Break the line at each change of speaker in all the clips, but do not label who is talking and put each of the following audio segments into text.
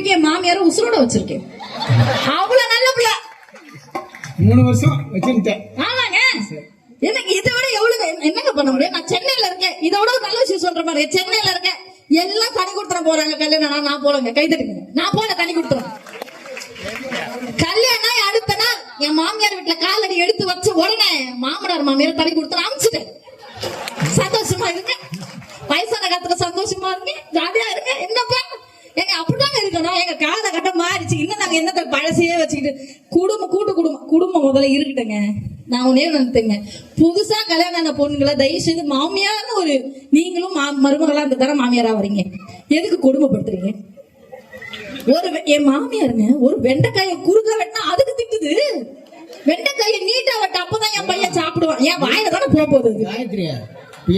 வரைக்கும் என் மாமியார உசுரோட வச்சிருக்கேன். அவ்வளவு நல்ல பிள்ளை.
3 வருஷம் வச்சுட்டேன்.
ஆமாங்க. எனக்கு இதை விட எவ்வளவு என்னங்க பண்ண முடியும்? நான் சென்னையில இருக்கேன். இதோட ஒரு நல்ல விஷயம் சொல்ற மாதிரி, சென்னையில இருக்கேன். எல்லாம் தனி கொடுத்துற போறாங்க கல்யாணம். நான் போலங்க, கை தட்டுங்க. நான் போல தனி கொடுத்துறேன். கல்யாணம் அடுத்த நாள் என் மாமியார் வீட்டுல காலடி எடுத்து வச்ச உடனே மாமனார் மாமியார் தனி கொடுத்து அமிச்சுட்டேன். சந்தோஷமா இருக்கு. வயசான காலத்துல சந்தோஷமா இருக்கு, ஜாலியா இருக்கு. என்னப்பா எங்க அப்படிதாங்க இருக்கணும். எங்க காலகட்டம் மாறிச்சு. இன்னும் நாங்க என்னத்த பழசையே வச்சுக்கிட்டு குடும்பம் முதல்ல இருக்கட்டுங்க. நான் ஒன்னே நினைத்தேங்க, புதுசா கல்யாணம் ஆன பொண்ணுங்களை தயவு செய்து மாமியார்னு ஒரு நீங்களும் மருமகளா அந்த தர மாமியாரா வரீங்க. எதுக்கு கொடுமைப்படுத்துறீங்க? என் மாமியாருங்க ஒரு வெண்டைக்காயை குறுக்க வெட்டினா அதுக்கு திட்டுது. வெண்டைக்காயை நீட்டா வெட்ட அப்பதான் என் பையன் சாப்பிடுவான். என் வாயில தானே போகுது.
காயத்ரியா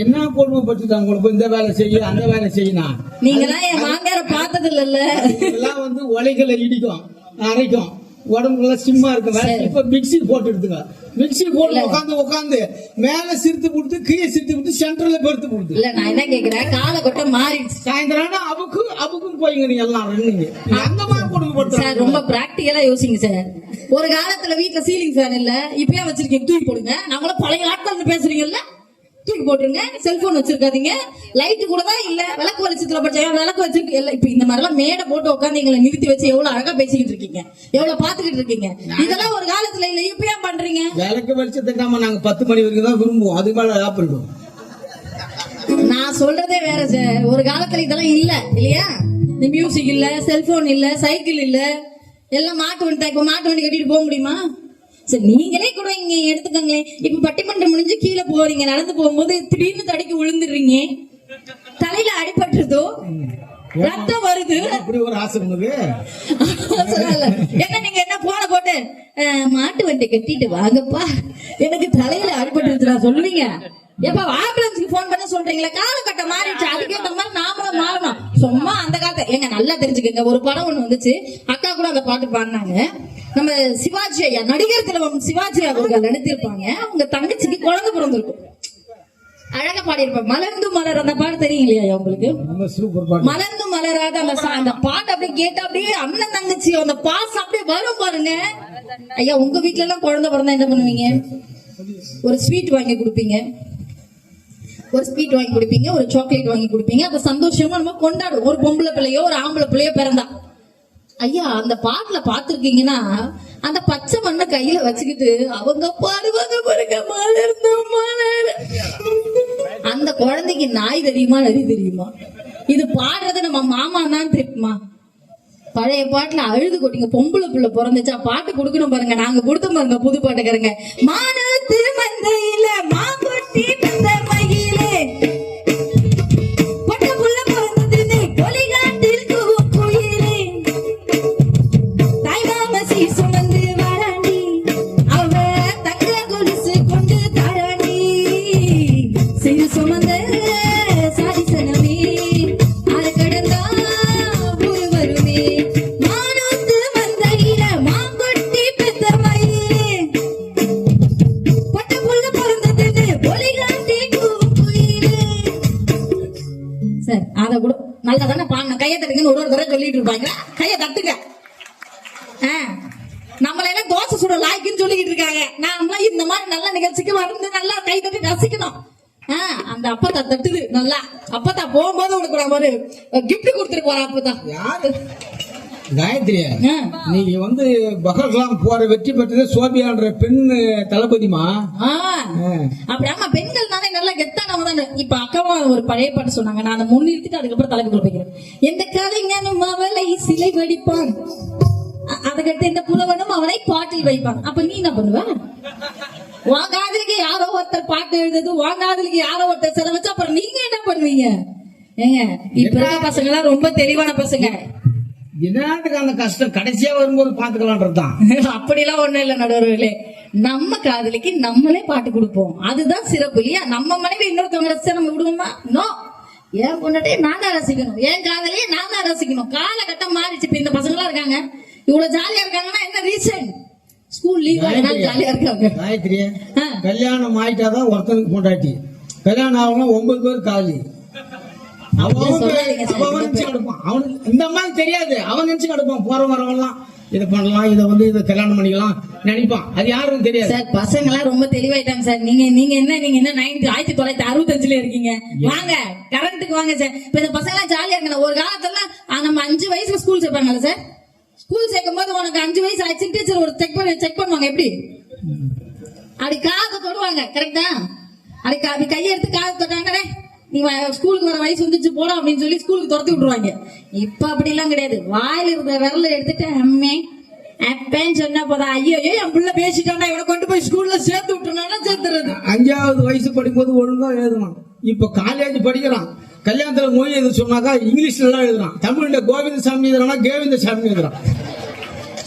என்ன கொடுமைப்பட்டு உங்களுக்கு இந்த வேலை செய்ய அந்த வேலை செய்யணும்.
நீங்க தான் என் மாமியார பார்த்தது இல்ல.
இதெல்லாம் வந்து உலைகளை இடிக்கும், அரைக்கும், உடம்புல சிம்மா இருக்கு. இப்ப மிக்சி போட்டு எடுத்துங்க. மிக்சி போட்டு உட்காந்து மேல சிரித்து கொடுத்து கீழே சிரித்து கொடுத்து சென்டர்ல பெருத்து கொடுத்து.
இல்ல நான் என்ன கேக்குறேன், காலகட்டம் மாறிடுச்சு.
சாயந்தரம் அவுக்கும் போயிங்க. நீங்க எல்லாம் அந்த மாதிரி கொடுமைப்படுத்த
சார். ரொம்ப பிராக்டிகலா யோசிங்க சார். ஒரு காலத்துல வீட்டுல சீலிங் ஃபேன் இல்ல, இப்பயே வச்சிருக்கீங்க, தூக்கி போடுங்க. நாங்களும் பழைய ஆட்கள் பேசுறீங்கல்ல, தூக்கி போட்டுருங்க. செல்போன் வச்சிருக்காதீங்க. லைட்டு கூட தான் இல்ல, விளக்கு வெளிச்சத்துல படிச்சாங்க, விளக்கு வச்சிருக்கு. இப்ப இந்த மாதிரி எல்லாம் மேடை போட்டு உட்காந்து எங்களை நிறுத்தி வச்சு எவ்வளவு அழகா பேசிக்கிட்டு இருக்கீங்க, எவ்வளவு பாத்துக்கிட்டு இருக்கீங்க. இதெல்லாம் ஒரு காலத்துல இல்ல, இப்ப ஏன் பண்றீங்க?
விளக்கு வெளிச்சத்துக்காம நாங்க 10 மணி வரைக்கும் தான் விரும்புவோம். அது மேல ஆப்பிடுவோம்.
நான் சொல்றதே வேற சார். ஒரு காலத்துல இதெல்லாம் இல்ல இல்லையா? இந்த மியூசிக் இல்ல, செல்போன் இல்ல, சைக்கிள் இல்ல, எல்லாம் மாட்டு வண்டி. இப்ப மாட்டு வண்டி கட்டிட்டு போக முடியுமா? சரி நீங்களே கூட இங்க எடுத்துக்கோங்க. இப்ப பட்டிமன்றம் முடிஞ்சு கீழே போறீங்க, நடந்து போகும்போது திடீர்னு தடைக்கு விழுந்துடுறீங்க, தலையில அடிபட்டுருதோ, ரத்தம் வருது.
அப்படி ஒரு ஆசை உங்களுக்கு
என்ன? நீங்க என்ன போன போட்டு மாட்டு வண்டி கட்டிட்டு வாங்கப்பா, எனக்கு தலையில அடிபட்டுருச்சு சொல்லுவீங்க. எப்ப ஆம்புலன்ஸ்க்கு போன் பண்ண சொல்றீங்களா? காலகட்டம் மாறிடுச்சு. அதுக்கேற்ற மாதிரி நாமளும் மாறணும். சும்மா அந்த காலத்தை எங்க நல்லா தெரிஞ்சுக்கங்க. ஒரு படம் ஒண்ணு வந்துச்சு, அக்கா கூட அந்த பாட்டு பாடினாங்க. நம்ம சிவாஜி ஐயா, நடிகர் திலகம் சிவாஜி அவர்கள் நடித்திருப்பாங்க. அவங்க தங்கச்சிக்கு குழந்தை பிறந்திருக்கும். அழகா பாடியிருப்பாங்க. மலர்ந்து மலர் அந்த பாட்டு தெரியும் இல்லையா உங்களுக்கு? மலர்ந்து மலராத அந்த பாட்டு அப்படியே கேட்டா அப்படியே அண்ணன் தங்கச்சி அந்த பாசம் அப்படியே வரும் பாருங்க. ஐயா உங்க வீட்டுல எல்லாம் குழந்தை பிறந்தா என்ன பண்ணுவீங்க? ஒரு ஸ்வீட் வாங்கி கொடுப்பீங்க, ஒரு சாக்லேட் வாங்கி கொடுப்பீங்க. அதை சந்தோஷமா நம்ம கொண்டாடுவோம். ஒரு பொம்பளை பிள்ளையோ ஒரு ஆம்பளை பிள்ளையோ பிறந்தா. ஐயா அந்த பாட்டுல பாத்துருக்கீங்கன்னா அந்த பச்சை மண்ணை கையில வச்சுக்கிட்டு அவங்க பாடுவாங்க பாருங்க, மலர்ந்து மலர். அந்த குழந்தைக்கு நாய் தெரியுமா, நரி தெரியுமா? இது பாடுறது நம்ம மாமா தான் தெரியுமா? பழைய பாட்டுல அழுது கொட்டிங்க. பொம்பளை பிள்ளை பிறந்துச்சா பாட்டு கொடுக்கணும் பாருங்க. நாங்க கொடுத்த பாருங்க புது பாட்டுக்காரங்க. மானத்து மந்தையில மாங்கொட்டி வந்த மயிலே பட்ட புள்ள பிறந்தது பொலிகாட்டில் குயிலே தாய் மாமசி சுமந்து வாராண்டி அவ தங்க கொலுசு கொண்டு தாராண்டி சிறு சுமந்த சாதிசனமே அது கடந்தா ஊரு வருமே. மானத்து மந்தையில மாங்கொட்டி பெத்த மயிலே பட்ட புள்ள பிறந்தது பொலிகாட்டி குயிலே. சார் அத கூட நல்லா தானே பாடணும். கையை தட்டுங்கன்னு ஒரு தடவை சொல்லிட்டு இருப்பாங்க. கையை தட்டுங்க. நம்மள எல்லாம் தோசை சுட லாய்க்குன்னு சொல்லிக்கிட்டு இருக்காங்க. நாம இந்த மாதிரி நல்ல நிகழ்ச்சிக்கு வந்து நல்லா கை தட்டி ரசிக்கணும். அந்த அப்பத்தா தட்டுது நல்லா. அப்பத்தா போகும்போது உனக்கு நான் ஒரு கிஃப்ட் கொடுத்துட்டு போறேன். அப்பத்தா
யாரு? காயத்ரியா நீங்க வந்து பகல்கலாம் போற வெற்றி பெற்றது சோபியான்ற பெண் தளபதிமா.
அப்படி ஆமா, பெண்கள் தானே நல்லா கெத்தானவங்க தானே. இப்ப அக்காவா ஒரு பழைய பாட்டு சொன்னாங்க, நான் அதை முன்னிறுத்திட்டு அதுக்கப்புறம் தலைப்பு போய்க்கிறேன். எந்த கலைஞனும் அவளை சிலை வடிப்பான், அதுக்கடுத்து இந்த புலவனும் அவனை பாட்டில் வைப்பான். அப்ப நீ என்ன பண்ணுவ? வாங்காதலுக்கு யாரோ ஒருத்தர் பாட்டு எழுதுது, வாங்காதலுக்கு யாரோ ஒருத்தர் செலவச்சு, அப்புறம் நீங்க என்ன பண்ணுவீங்க? ஏங்க இப்ப இருக்க பசங்க எல்லாம் ரொம்ப தெளிவான பசங்க.
என்னத்துக்கான கஷ்டம் கடைசியா வரும்போது பாத்துக்கலாம்ன்றதுதான்.
அப்படிலாம் ஒண்ணும் இல்ல நடுவர்களே. நம்ம காதலிக்கு நம்மளே பாட்டு கொடுப்போம், அதுதான் சிறப்பு இல்லையா? நம்ம மனைவி இன்னொருத்தவங்க ரசிச்சா நம்ம விடுவோமா? நோ. ஏன் பொண்டாட்டியே நான் தான் ரசிக்கணும், ஏன் காதலியே நான் தான் ரசிக்கணும். காலகட்டம் மாறிச்சு. இப்ப இந்த பசங்க எல்லாம் இருக்காங்க, இவ்வளவு ஜாலியா இருக்காங்கன்னா என்ன ரீசன்? ஸ்கூல் லீவ் ஜாலியா இருக்காங்க.
காயத்ரியா கல்யாணம் ஆயிட்டாதான் ஒருத்தனுக்கு பொண்டாட்டி, கல்யாணம் ஆகணும் 9 பேர் காலி. அவன்
சொல்லாதீங்க சார்.
அவன் நினைச்சு கிடப்பான். அவனுக்கு இந்த மாதிரி தெரியாது. அவன் நினைச்சு கிடப்பான். போற வரவெல்லாம் இதை பண்ணலாம், இதை கல்யாணம் பண்ணிக்கலாம் நினைப்பான். அது யாருக்கும் தெரியாது
சார். பசங்க எல்லாம் ரொம்ப தெளிவாயிட்டாங்க சார். நீங்க என்ன 1965 இருக்கீங்க. வாங்க கரண்ட்டுக்கு வாங்க சார். இப்ப இந்த பசங்க எல்லாம் ஜாலியா இருக்கணும். ஒரு காலத்துல நம்ம 5 வயசுல ஸ்கூல் சேர்ப்பாங்கல்ல சார். ஸ்கூல் சேர்க்கும் போது உனக்கு 5 வயசு ஆச்சு டீச்சர் ஒரு செக் பண்ணுவாங்க. எப்படி அப்படி காதை தொடுவாங்க. கரெக்டா? அப்படி கையெடுத்து காதை தொட்டாங்க. நீ ஸ்கூலுக்கு வர வயசு வந்துச்சு போட அப்படின்னு சொல்லி ஸ்கூலுக்கு துரத்தி விட்டுருவாங்க. இப்ப அப்படி எல்லாம் கிடையாது. வாயில இருந்த விரல எடுத்துட்டு அம்மே அப்பேன்னு சொன்னா போதா, ஐயோ என் பிள்ளை பேசிட்டானா இவனை கொண்டு போய் ஸ்கூல்ல சேர்த்து விட்டுனா சேர்த்துறது.
5வது வயசு படிக்கும்போது ஒழுங்கா எழுதுவான். இப்ப காலேஜ் படிக்கிறான். கல்யாணத்துல மொழி எது சொன்னாக்கா இங்கிலீஷ்ல எல்லாம் எழுதுறான். தமிழ்ல கோவிந்தசாமி எழுதுறானா கோவிந்தசாமி எழுதுறான்.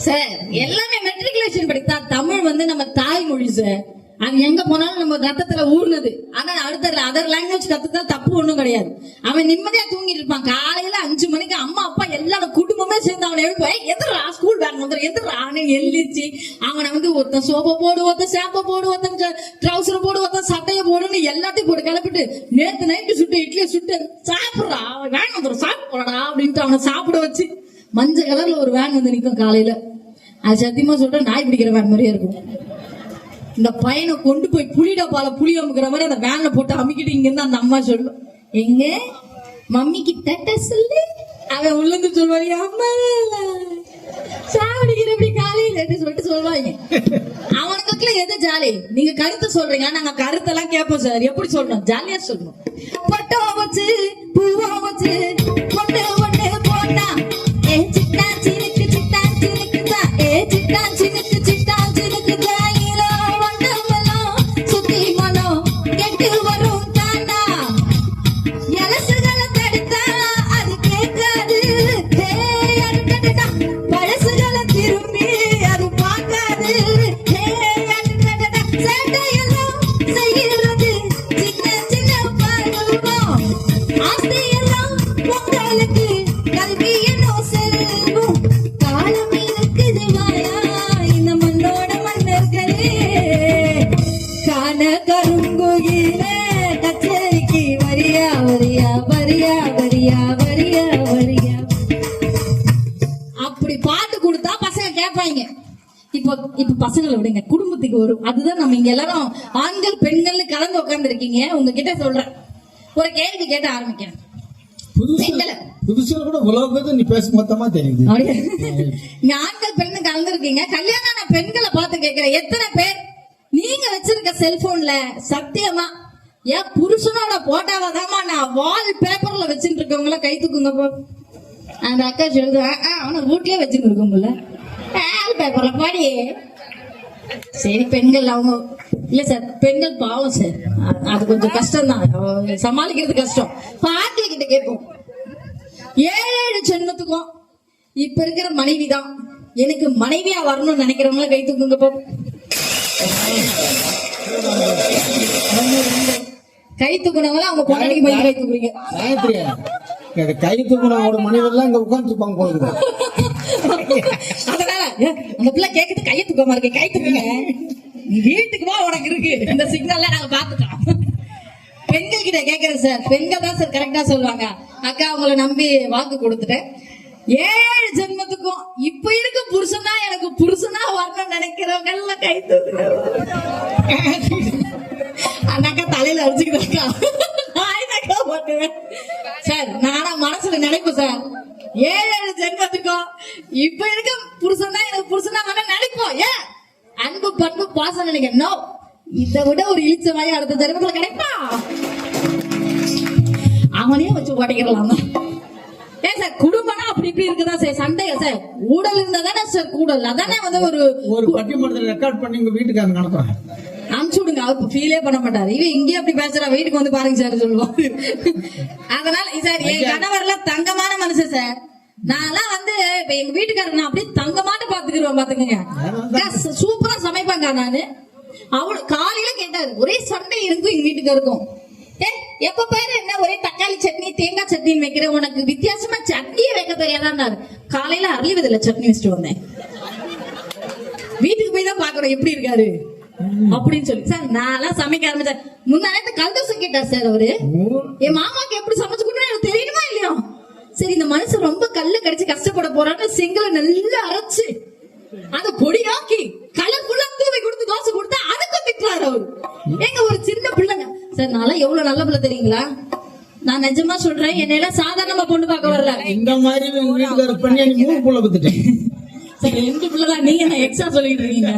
சார் எல்லாமே மெட்ரிகுலேஷன் படித்தா தமிழ் நம்ம தாய்மொழி சார். அது எங்க போனாலும் நம்ம ரத்தத்துல ஊர்னது. ஆனா அடுத்த அதர் லாங்குவேஜ் கத்துக்கிட்டா தப்பு ஒண்ணும் கிடையாது. அவன் நிம்மதியா தூங்கிட்டு இருப்பான். காலையில 5 மணிக்கு அம்மா அப்பா எல்லாரும் குடும்பமே சேர்ந்து அவனை எழுப்பி எதிரா ஸ்கூல் பேக் வந்துடும் எதிரா எழுதிச்சு அவனை ஒருத்தன் சோப்பை போடு, ஒருத்தன் சேப்பை போடு, ஒருத்தன் ட்ரௌசர் போடு, ஒருத்தன் சட்டையை போடுன்னு எல்லாத்தையும் போட்டு கிளப்பிட்டு நேத்து நைட்டு சுட்டு இட்லியை சுட்டு சாப்பிடுறா வேன் வந்துடும் சாப்பிடா அப்படின்ட்டு அவனை சாப்பிட வச்சு மஞ்சள் கலர்ல ஒரு வேன் வந்து நிற்கும் காலையில. அது சத்தியமா சொல்றேன் நாய் பிடிக்கிற வேன் மாதிரியே இருக்கும். இந்த பையனை கொண்டு போய் புளிடப்பால புளி அமுக்கிற மாதிரி அந்த வேன்ல போட்டு அமுக்கிட்டு இங்க இருந்து அந்த அம்மா சொல்லும், எங்க மம்மிக்கு டட்ட சொல்லு. அவன் உள்ளந்து சொல்வாரு, அம்மா சாவடிக்கிற இப்படி காலையில சொல்லிட்டு சொல்லுவாங்க. அவனுக்குள்ள எது ஜாலி? நீங்க கருத்து சொல்றீங்க, நாங்க கருத்தெல்லாம் கேட்போம் சார். எப்படி சொல்லணும்? ஜாலியா சொல்லணும். பட்டோ வச்சு பூவா வச்சு ஒண்ணு ஒண்ணு போனா ஏ சிட்டா சினுக்கு சிட்டா சினுக்குதா ஏ சிட்டா சினுக்கு சிட்டா சினுக்குதா அப்படி பாட்டு கொடுத்தா பசங்க கேட்பாங்க. இப்ப பசங்களை விடுங்க, குடும்பத்துக்கு வரும். அதுதான் நம்ம இங்க எல்லாரும் ஆண்கள் பெண்கள் கலந்து உட்கார்ந்து இருக்கீங்க. உங்ககிட்ட சொல்றேன், ஒரு கேள்வி கேட்ட ஆரம்பிக்கிறேன்.
புதுசுல கூட உலகத்தை நீ பேச மொத்தமா தெரியுது.
ஆண்கள் பெண்ணு கலந்து இருக்கீங்க. கல்யாணம் பெண்களை பார்த்து கேட்கிறேன், எத்தனை பேர் நீங்க வச்சிருக்க செல்போன்ல சத்தியமா என் புருஷனோட போட்டாவதாமா நான் வால் பேப்பர்ல வச்சுட்டு இருக்கவங்கள கை தூக்குங்க போ. அந்த அக்கா சொல்லுது, அவனை வீட்லயே வச்சுட்டு இருக்கோம்ல வால் பேப்பர்ல பாடி. சரி பெண்கள் அவங்க இல்ல சார், பெண்கள் பாவம் சார், அது கொஞ்சம் கஷ்டம் தான், சமாளிக்கிறது கஷ்டம். பாட்டி கிட்ட கேட்போம், 7 ஜென்மத்துக்கும் இப்ப இருக்கிற மனைவிதான் எனக்கு மனைவியா வரணும்னு நினைக்கிறவங்கள கை தூக்குங்க போ. கை தூக்குனவங்கள அவங்க பொண்டாட்டிக்கு போய் கை தூக்குறீங்க.
கை தூக்குனவங்களோட மனைவெல்லாம் இங்க உட்கார்ந்து இருப்பாங்க போகுது.
அதனால அந்த பிள்ளை கேக்குது கையை தூக்கமா இருக்கு, கை தூக்குங்க. நீ வீட்டுக்கு வா, உனக்கு இருக்கு இந்த சிக்னல்லாம் நாங்க பாத்துட்டோம். பெண்கள் கிட்ட கேக்குறேன் சார், பெண்கள் தான் சார் கரெக்டா சொல்லுவாங்க. அக்கா அவங்கள நம்பி வாக்கு கொடுத்துட்டேன். 7 ஜென்மத்துக்கும் இப்ப இருக்க புருஷனா எனக்கு புருஷனா வரணும்னு நினைக்கிறவங்க எல்லாம் கை தூக்குங்க. அண்ணாக்கா தலையில அடிச்சுக்கிட்டாக்கா போட்டுவேன் சார். நானா மனசுல நினைப்பேன் சார், 7 ஜென்மத்துக்கும் இப்ப இருக்க புருஷனா எனக்கு புருஷனா வேணா நினைப்போம். ஏன் அன்பு பண்பு பாசம் நினைக்கணும். இதை விட ஒரு இழிச்ச வாய் அடுத்த ஜென்மத்துல கிடைப்பா, அவனையும் வச்சு உடைக்கிறலாம். ஏன் சார் குடும்பம்னா அப்படி இப்படி இருக்குதான் சார். சண்டையா சார்? ஊடல் இருந்தா தானே சார் கூடல். அதானே ஒரு
பட்டிமன்றத்தில் ரெக்கார்ட் பண்ணி உங்க வீட்டுக்காரங்க நடத்துறாங்க,
அனுப்பிச்சு விடுங்க. அவர் ஃபீலே பண்ண மாட்டாரு. இவன் இங்கே அப்படி பேசுறா, வீட்டுக்கு வந்து பாருங்க சார் சொல்லுவாங்க. அதனால சார் என் கணவர்லாம் தங்கமான மனுஷன் சார். நான்லாம் இப்ப எங்க வீட்டுக்காரங்க நான் அப்படியே தங்கமாட்டு பாத்துக்கிறோம் பாத்துக்கங்க. சூப்பரா சமைப்பாங்க. நானு அவளு காலையில கேட்டாரு, ஒரே சண்டை இருக்கும் எங்க வீட்டுக்காருக்கும். எப்ப பாரு என்ன ஒரே தக்காளி சட்னி தேங்காய் சட்னி வைக்கிற, உனக்கு வித்தியாசமா சட்னியே வைக்க தெரியாதான்னாரு. காலையில அரளிவதில சட்னி வச்சுட்டு வந்தேன். வீட்டுக்கு போய் தான் பாக்குறோம் எப்படி இருக்காரு அப்படின்னு சொல்லி. சார் நான் சமைக்க ஆரம்பிச்சேன். முன்னாடி கல்தோசம் கேட்டார் சார் அவரு. என் மாமாக்கு எப்படி சமைச்சு கொடுத்தா எனக்கு தெரியல. சரி இந்த மனுஷன் ரொம்ப கல்லு கடிச்சு கஷ்டப்பட போறான்னு செங்கலை நல்லா அரைச்சு அத பொடியாக்கி கலர்ஃபுல்லா தூவி கொடுத்து தோசை கொடுத்தா அதுக்கு திட்டுறாரு அவரு. எங்க ஒரு சின்ன பிள்ளைங்க சார், நான் எவ்வளவு நல்ல பிள்ளை தெரியுங்களா? நான் நிஜமா சொல்றேன், என்னையெல்லாம் சாதாரணமா பொண்ணு பார்க்க வரல.
இந்த மாதிரி உங்க வீட்டுக்கார பண்ணி நீ 3 புள்ள பத்துட்டேன்.
சார் 2 பிள்ளைதான், நீங்க நான் எக்ஸ்ட்ரா சொல்லிட்டு இருக்கீங்க.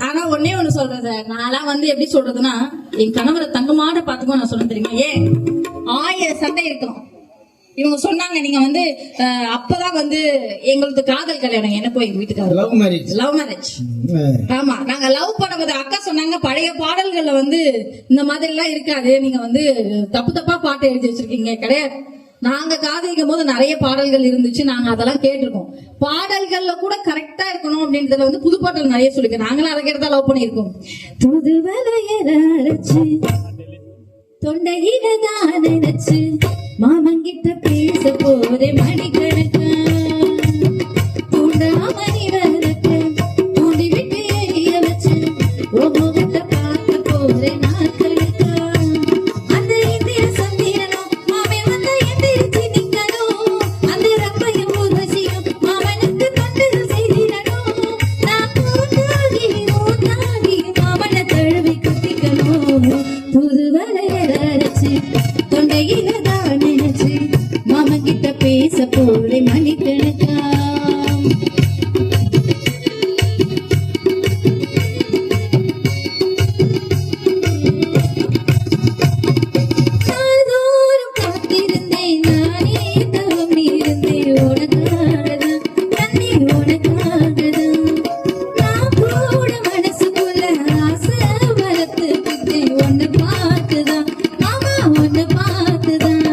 ஆனா ஒன்னே ஒண்ணு சொல்றேன் சார், நான்லாம் வந்து எப்படி சொல்றதுன்னா, என் கணவரை தங்கமான பாத்துக்கோ நான் சொல்ல தெரியுமா? ஏன் 1000 சண்டை இருக்கும். இவங்க சொன்னாங்க, நீங்க வந்து அப்பதான் வந்து எங்களுக்கு காதல் கல்யாணம், எனக்கும் எங்க வீட்டுக்காரர் லவ் மேரேஜ். ஆமா, நாங்க லவ் பண்ணும்போது அக்கா சொன்னாங்க, பழைய பாடல்கள்ல வந்து இந்த மாதிரி எல்லாம் இருக்காது, நீங்க வந்து தப்பு தப்பா பாட்டு எழுதி வச்சிருக்கீங்க. கிடையாது, நாங்க காதலிக்கும் போது நிறைய பாடல்கள் இருந்துச்சு, நாங்க அதெல்லாம் கேட்டிருக்கோம். பாடல்கள்ல கூட கரெக்டா இருக்கணும் அப்படின்றதுல வந்து புது பாடல் நிறைய சொல்லிருக்கேன். நாங்களும் அதை கேட்டு தான் லவ் பண்ணிருக்கோம். புது வலையரச்சு தொண்டையில தான் நினைச்சு மாமங்கிட்ட பேச போதே மணிக்கணக்கா தூண்டாமணி விளக்கு தூண்டி விட்டு எரிய வச்சு முகத்தை பார்க்க போதே நாட்களுக்கா அந்த இந்திர சந்திரனும் மாமே வந்து எந்திரிச்சு நிக்கணும் அந்த ரப்பையும் ஊர்வசியும் மாமனுக்கு தொண்டு செய்திடணும் நான் மூத்தாகி மாமனை தழுவி குத்திக்கணும் புது வலையரச்சு தொண்டையில தான் நினைச்சு மாமன் கிட்ட பேச போலே மணிக்கணக்கா நாள்தோறும் காத்திருந்தேன் நானே தவம் இருந்தேன் உனக்காகதான் தண்ணி உனக்காகதான் நான் கூட மனசுக்குள்ள ஆசை வளர்த்துக்கிட்டேன் உன்னை பார்த்துதான் மாமா உன்னை பார்த்துதான்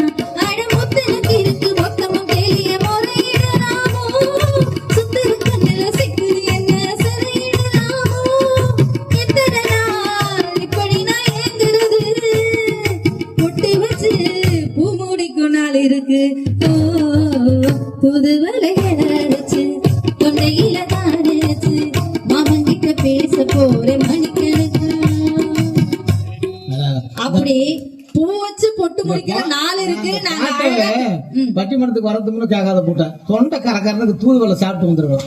அட முத்தனுக்கு இருக்கு மொத்தமும் தெரிய முறையிடலாமோ சுத்தர கண்ணுல சிக்குது என்ன சிறையிடலாமோ எத்தனை நாள் இப்படி நான் ஏங்குறது பொட்டு வச்சு பூ மூடிக்கும் நாள் இருக்கு ஓ புது வலையரச்சு தொண்டையில தான் நினைச்சு மாமன் கிட்ட பேச போறேன் மணிக்கணக்கா அப்படி பூ வச்சு பொட்டு முடிக்கிற நாள் இருக்கு. நாங்க
பட்டிமன்றத்துக்கு வரதுக்கு கேட்காத போட்டேன் தொண்டை கரகரனுக்கு தூதுவளை சாப்பிட்டு வந்துருக்கோம்.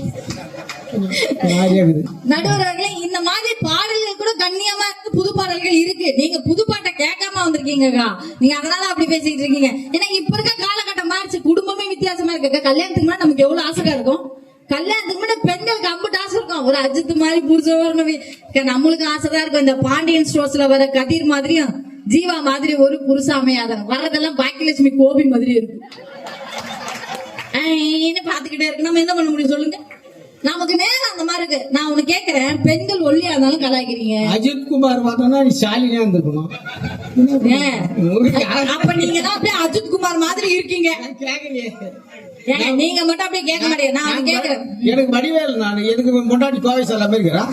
நடுவர்களே, இந்த மாதிரி பாடல்கள் கூட கண்ணியமா இருக்கு, புது பாடல்கள் இருக்கு. நீங்க புது பாட்டை கேட்காம வந்திருக்கீங்கக்கா, நீங்க அதனால அப்படி பேசிட்டு இருக்கீங்க. ஏன்னா இப்ப இருக்க காலகட்டம் மாறிச்சு, குடும்பமே வித்தியாசமா இருக்கு. கல்யாணத்துக்கு முன்னாடி நமக்கு எவ்வளவு ஆசையா இருக்கும், கல்யாணத்துக்கு முன்னாடி பெண்களுக்கு அம்புட்டு ஆசை இருக்கும். ஒரு அஜித் மாதிரி புருஷன் நம்மளுக்கு ஆசைதான் இருக்கும். இந்த பாண்டியன் ஸ்டோர்ஸ்ல வர கதிர் மாதிரியும் ஜீவா மாதிரி ஒரு புருஷ அமையாதன் வர்றதெல்லாம் பாக்கியலட்சுமி கோபி மாதிரி இருக்கு. என்ன பாத்துக்கிட்டே இருக்கு, நம்ம என்ன பண்ண முடியும் சொல்லுங்க? நமக்கு நேரம் அந்த மாதிரி இருக்கு. நான் உனக்கு கேக்குறேன், பெண்கள் ஒல்லியா இருந்தாலும் கலாய்க்கிறீங்க.
அஜித் குமார் பார்த்தோம்னா நீ ஷாலினியா இருந்திருக்கணும்.
அப்ப நீங்க தான் அப்படியே அஜித் குமார் மாதிரி இருக்கீங்க. நீங்க மட்டும் அப்படியே கேட்க மாட்டீங்க. நான் கேக்குறேன்,
எனக்கு வடிவேல் நான் எனக்கு முன்னாடி கோவை சார் இருக்கிறேன்.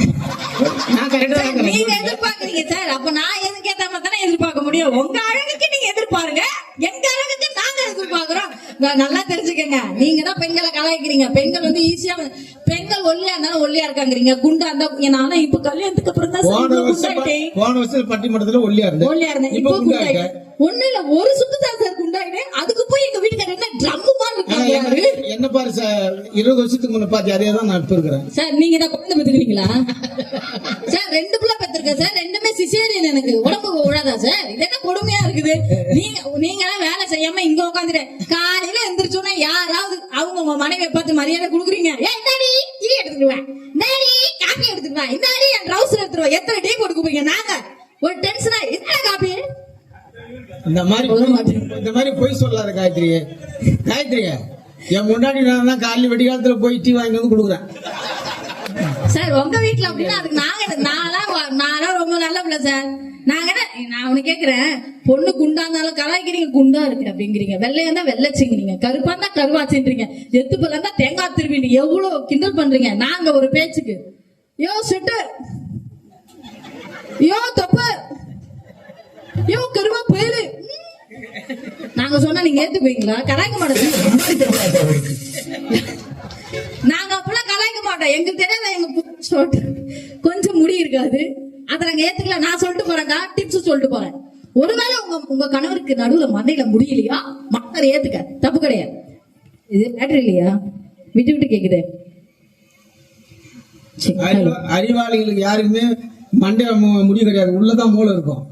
நீங்க எதிர்பார்க்கறீங்க சார், அப்ப நான் எதுக்கு ஏத்த மாதிரி தானே எதிர்பார்க்க முடியும். உங்க அழகுக்கு நீங்க எதிர்பாருங்க, எங்க அழகுக்கு நாங்க எதிர்பார்க்கிறோம். நல்லா தெரிஞ்சுக்கங்க, நீங்க தான் பெண்களை கலாய்க்கிறீங்க. பெண்கள் வந்து ஈஸியா, பெண்கள் ஒல்லியா இருந்தாலும் ஒல்லியா இருக்காங்கிறீங்க, குண்டா இருந்தா. நானும் இப்ப கல்யாணத்துக்கு அப்புறம் தான்
போன வருஷம் பட்டிமன்றத்துல ஒல்லியா இருந்தேன்,
இப்ப குண்டாயிட்டேன். ஒண்ணு இல்ல, ஒரு சுத்து தான் சார் குண்டாயிட்டேன். அதுக்கு போய் எங்க வீட்டுக்காரர் என்ன ட்ரம் மாதிரி இருக்காரு.
என்ன பாரு சார், 20 வருஷத்துக்கு முன்ன பாத்தி அதே தான் நான் இப்ப இருக்கிறேன்.
சார் நீங்க தான் குழந்தை பெத்துக்கிறீங்களா சார்? 2 பிள்ளை பெற்றிருக்கேன் சார், 2மே சிசேரியன். எனக்கு உடம்பு விழாதா சார்? இது என்ன கொடுமையா இருக்குது? நீங்க வேலை செய்யாம இங்க உட்காந்துட்டு காலையில எந்திரிச்சோன்னா யாராவது அவங்க உங்க மனைவியை பார்த்து மரியாதை கொடுக்குறீங்க. இந்தாடி டீ எடுத்துக்குவேன், இந்தாடி காப்பி எடுத்துக்குவேன், இந்தாடி என் ட்ரௌசர் எடுத்துருவேன். எத்தனை டீ கொடுக்க போறீங்க? நாங்க ஒரு டென்ஷனா என்ன காப்பி
இந்த மாதிரி போய் சொல்லாத காயத்ரி. என் முன்னாடி நான் காலையில் வெடிகாலத்துல போய் டீ வாங்கி வந்து கொடுக்குறேன்
சார். உங்க வீட்டுல அப்படின்னா அதுக்கு நான்லாம் ரொம்ப நல்ல பிள்ளை சார். நான் உனக்கு கேக்குறேன், பொண்ணு குண்டா இருந்தாலும் கலாய்க்கிறீங்க, குண்டா இருக்கு அப்படிங்கிறீங்க, வெள்ளையா இருந்தா வெள்ளச்சிங்கிறீங்க, கருப்பா இருந்தா கருவாச்சின்றீங்க, எத்து பல்ல இருந்தா தேங்காய் திருவிங்க, எவ்வளவு கிண்டல் பண்றீங்க. நாங்க ஒரு பேச்சுக்கு யோ செட்டர், யோ தொப்பர், யோ கருவா போயிரு நாங்க சொன்னா நீங்க ஏத்துக்குவீங்களா? கலாய்க்க மாட்டோம். நாங்க அப்பெல்லாம் கலாய்க்க மாட்டோம். எங்களுக்கு தெரியாத எங்க கொஞ்சம் முடி இருக்காது, அதை நாங்க ஏத்துக்கல. நான் சொல்லிட்டு போறேன்க்கா, டிப்ஸ் சொல்லிட்டு போறேன். ஒருவேளை உங்க கணவருக்கு நடுவுல மண்டையில முடியலையா, மன்னர் ஏத்துக்க, தப்பு கிடையாது. இது மேட்டர் இல்லையா? விட்டு விட்டு கேக்குது.
அறிவாளிகளுக்கு யாருக்குமே மண்டைய முடி கிடையாது, உள்ளதான் மூளை இருக்கும்.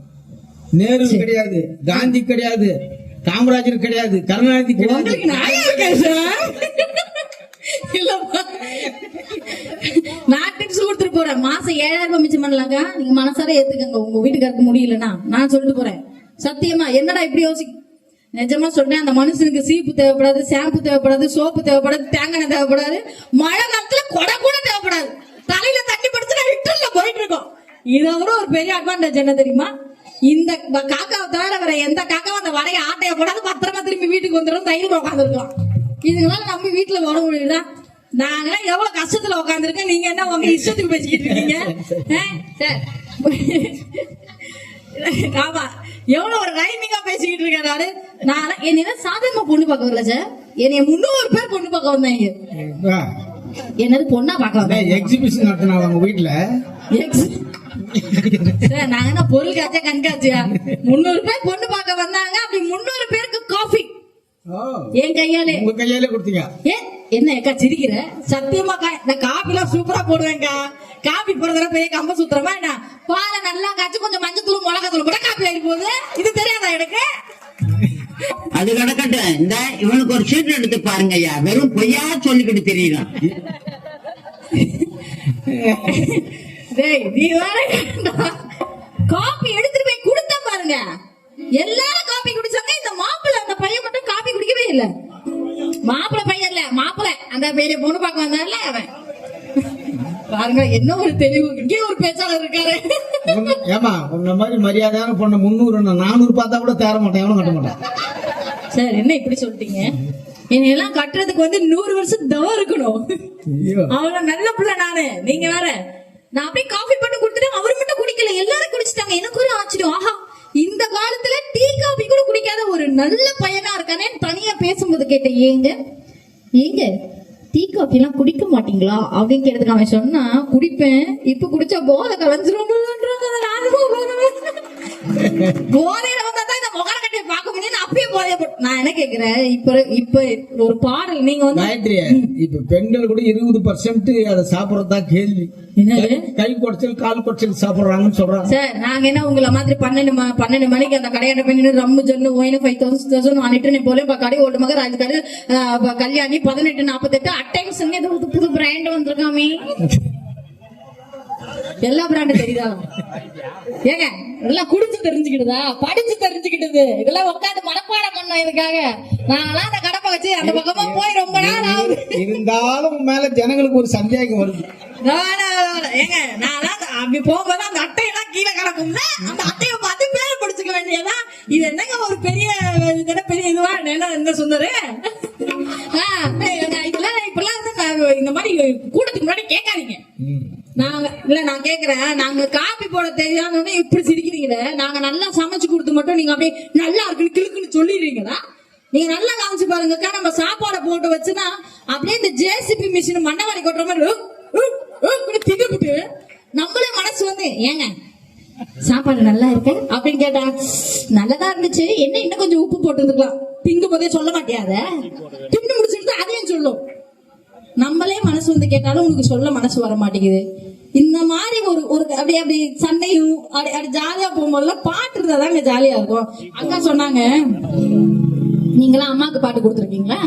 நேரு கிடையாது, காந்தி கிடையாது, காமராஜர் கிடையாது, கருணாநிதி கிடையாது.
நான் டிப்ஸ் கொடுத்துட்டு போறேன். மாசம் 7000 ரூபாய் மிச்சம் பண்ணலாங்க. நீங்க மனசார ஏத்துக்கங்க. உங்க வீட்டுக்காருக்கு முடியலன்னா நான் சொல்லிட்டு போறேன். சத்தியமா என்னடா இப்படி யோசிக்க, நிஜமா சொல்றேன். அந்த மனுஷனுக்கு சீப்பு தேவைப்படாது, ஷாம்பு தேவைப்படாது, சோப்பு தேவைப்படாது, தேங்காய் தேவைப்படாது, மழை காலத்துல கொடை கூட தேவைப்படாது. தலையில தண்ணி படுத்துனா லிட்டர்ல போயிட்டு இருக்கோம். இதை விட ஒரு பெரிய அட்வான்டேஜ் என்ன தெரியுமா? இந்த காக்காவை தவிர வேற எந்த காக்காவும் அந்த வடைய ஆட்டைய போடாது, பத்திரமா திரும்பி வீட்டுக்கு வந்துடும், தைரியம் உட்காந்துருக்கலாம். இதுங்களாம் நம்ம வீட்டுல வர முடியுதா? நாங்களாம் எவ்வளவு கஷ்டத்துல உட்காந்துருக்கேன், நீங்க என்ன உங்க இஷ்டத்துக்கு பேசிக்கிட்டு இருக்கீங்க? ஆமா, எவ்வளவு ஒரு ரைமிங்கா பேசிக்கிட்டு இருக்காரு. நான் என்ன சாதாரண பொண்ணு பார்க்க வரல சார், என்னைய 300 பேர் பொண்ணு பார்க்க வந்தாங்க. என்னது பொண்ணா பார்க்க வந்தாங்க?
எக்ஸிபிஷன் நடத்தினாங்க உங்க வீட்டுல.
நாங்க என்ன பொருள் காட்சியா கண்காட்சியா? 300 பேர் பொண்ணு பார்க்க வந்தாங்க. அப்படி 300 பேருக்கு காஃபி என் கையாலே,
உங்க கையாலே கொடுத்தீங்க.
என்ன ஏக்கா சிரிக்கிற? சத்தியமா இந்த காபி எல்லாம் சூப்பரா போடுவேங்க. காபி போடுறதுல பெரிய கம்ப சுத்துறமா என்ன? பாலை நல்லா காய்ச்சி கொஞ்சம் மஞ்சத்தூள் மிளகாத்தூள் கூட காப்பி ஆகி போகுது. இது தெரியாதா எனக்கு?
அது கிடக்கட்டும். இந்த இவனுக்கு ஒரு சீட் எடுத்து பாருங்க ஐயா, வெறும் பொய்யா சொல்லிக்கிட்டு தெரியலாம்.
நீ வேற காபி எடுத்துட்டு போய் கொடுத்த பாருங்க. எல்லாரும் காபி குடிச்சாங்க. இந்த மாப்பிள்ளை அந்த பையன் மட்டும் காபி குடிக்கவே இல்லை. மாப்பிள்ளை பையன் இல்ல, மாப்பிள்ளை அந்த பெரிய பொண்ணு பார்க்க வந்தார்ல அவன். பாருங்க என்ன ஒரு தெளிவு. இங்கே ஒரு பேச்சாளர் இருக்காரு.
ஏமா உன்ன மாதிரி மரியாதையான பொண்ணு 300 400 பார்த்தா கூட தேர மாட்டேன், எவனும் கட்ட மாட்டேன்.
சார் என்ன இப்படி சொல்லிட்டீங்க? என்னையெல்லாம் கட்டுறதுக்கு 100 வருஷம் தவம் இருக்கணும். அவ்வளவு நல்ல பிள்ளை நானு. நீங்க வேற. நான் அப்படியே காஃபி போட்டு கொடுத்துட்டு அவரு மட்டும் குடிக்கல, எல்லாரும் குடிச்சிட்டாங்க. எனக்கு ஒரு ஆச்சரியம். ஆஹா, இந்த காலத்துல டீ காபி கூட குடிக்காத ஒரு நல்ல பையனா இருக்கானே. தனியா பேசும்போது கேட்டேன், ஏங்க டீ காபி எல்லாம் குடிக்க மாட்டீங்களா அப்படின்னு கேட்டதுக்கு அவன் சொன்னா, குடிப்பேன், இப்ப குடிச்சா போதை கலைஞ்சிரும். போதையில வந்தாதான் இந்த முகர கட்டையை பார்க்க முடியும். அப்பயே போதைய போட்டு நான் என்ன கேக்குறேன், இப்ப ஒரு பாடல் நீங்க வந்து
இப்ப பெண்கள் கூட 20% அதை சாப்பிடறதுதான் கேள்வி. கை குடைச்சல் கால் குடைச்சல் சாப்பிடுறாங்கன்னு சொல்றாங்க.
சார் நாங்க என்ன உங்களை மாதிரி 12 மணிக்கு அந்த கடையாட்ட பண்ணி ரம்மு ஜொன்னு ஓயினு 5000 அன்னிட்டு போல கடை ஓட்டு மக ராஜ்காரு கல்யாணி 1848 அட்டைன்ஸ் புது பிராண்ட் வந்திருக்காமே. எல்லா பிராண்டும் தெரியுதா? ஏங்க இதெல்லாம் குடிச்சு தெரிஞ்சுக்கிட்டுதா, படிச்சு தெரிஞ்சுக்கிட்டது? இதெல்லாம் உட்காந்து மனப்பாடம் பண்ணோம். இதுக்காக நாங்களாம் அந்த கடப்பை வச்சு அந்த பக்கமா போய் ரொம்ப நாள் ஆகுது.
இருந்தாலும் மேல ஜனங்களுக்கு ஒரு சந்தேகம் வருது.
ஏங்க நான் அப்படி போகும்போது அந்த அட்டையெல்லாம் கீழே கிடக்கும்ல, அந்த அட்டையை பார்த்து பேரை படிச்சுக்க வேண்டியதா? இது என்னங்க ஒரு பெரிய இதுவா என்ன சொன்னாரு? இதெல்லாம் இப்பெல்லாம் இந்த மாதிரி கூட்டத்துக்கு முன்னாடி கேட்காதீங்க. நான் கேக்குறேன், நாங்க காபி போட தெரியாத இப்படி சிரிக்கிறீங்களே. நாங்க நல்லா சமைச்சு கொடுத்து மட்டும் நீங்க அப்படியே நல்லா இருக்குன்னு கிழக்குன்னு சொல்லிடுறீங்களா? நீங்க நல்லா காமிச்சு பாருங்கக்கா. நம்ம சாப்பாடை போட்டு வச்சுன்னா அப்படியே இந்த ஜேசிபி மிஷின் மண்ணவாரி கொட்டுற மாதிரி திகப்பிட்டு நம்மளே மனசு வந்து, ஏங்க சாப்பாடு நல்லா இருக்கு அப்படின்னு கேட்டா, நல்லதா இருந்துச்சு, என்ன இன்னும் கொஞ்சம் உப்பு போட்டு இருந்துக்கலாம், திங்கும் போதே சொல்ல மாட்டியாத, தின்னு முடிச்சுட்டு அதையும் சொல்லும். நம்மளே மனசு வந்து கேட்டாலும் உனக்கு சொல்ல மனசு வர மாட்டேங்குது. இந்த மாதிரி ஒரு அப்படி சண்டையும் அப்படி ஜாலியா போகும்போதெல்லாம் பாட்டு இருந்தாதாங்க ஜாலியா இருக்கும். அக்கா சொன்னாங்க, நீங்களாம் அம்மாக்கு பாட்டு கொடுத்துருக்கீங்களா,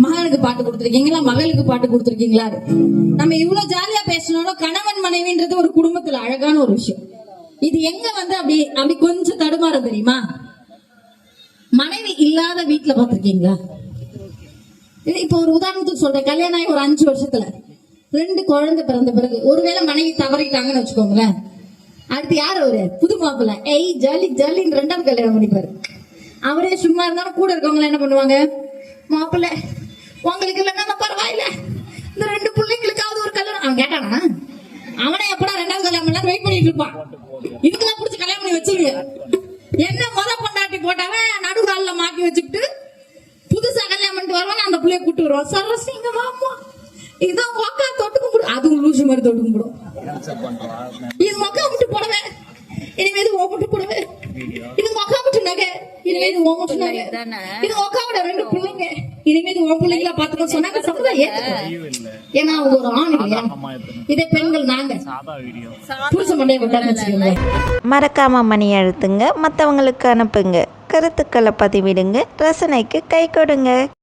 மகனுக்கு பாட்டு கொடுத்துருக்கீங்களா, மகளுக்கு பாட்டு கொடுத்துருக்கீங்களா? நம்ம இவ்வளவு ஜாலியா பேசணும். கணவன் மனைவின்றது ஒரு குடும்பத்துல அழகான ஒரு விஷயம். இது எங்க வந்து அப்படி கொஞ்சம் தடுமாற தெரியுமா? மனைவி இல்லாத வீட்டுல பாத்திருக்கீங்களா? இப்ப ஒரு உதாரணத்துக்கு சொல்றேன். கல்யாணம் ஆகி ஒரு 5 வருஷத்துல 2 குழந்தை பிறந்த பிறகு ஒருவேளை மனைவி தவறிட்டாங்கன்னு வச்சுக்கோங்களேன், அடுத்து யார் அவரு? புது மாப்பிள்ள. ஜாலி ஜாலின்னு 2ஆவது கல்யாணம் பண்ணிப்பாரு. அவரே சும்மா இருந்தாலும் கூட இருக்கவங்க என்ன பண்ணுவாங்க, மாப்பிள்ள உங்களுக்கு இல்லைன்னா பரவாயில்ல, இந்த 2 பிள்ளைங்களுக்காவது ஒரு கல்யாணம். அவன் கேட்டானா? அவனே எப்படா 2ஆவது கல்யாணம் பண்ணலாம் வெயிட் பண்ணிட்டு இருப்பான். இதுக்கெல்லாம் பிடிச்சி கல்யாணம் பண்ணி வச்சிருங்க. என்ன பொண்டாட்டி போட்டவன் நடுகால மாட்டி வச்சுக்கிட்டு புதுசா கல்யாணம் பண்ணிட்டு வருவான். அந்த பிள்ளைய கூட்டு வருவான். சரசிங்க மாமா இதான் மக்கா தொட்டு கும்பிடும். அதுவும் லூசு மாதிரி தொட்டு கும்பிடும். இது மக்கா விட்டு போடவே, இனிமே இது விட்டு போடவே, இது இனிமே இது உன் சொன்னாங்க, இது உக்காவோட 2 பிள்ளைங்க, இனிமே இது உன் பிள்ளைங்களா பாத்துக்க சொன்னாங்க. சமுதாயம் ஏத்துக்கும். ஏன்னா அவங்க ஒரு ஆண் இல்லையா, இதே பெண்கள் நாங்க புருஷ மண்டைய விட்டான்னு வச்சுக்கோங்க.
மறக்காம மணி அழுத்துங்க, மற்றவங்களுக்கு அனுப்புங்க, கருத்துக்களை பதிவிடுங்க, ரசனைக்கு கை கொடுங்க.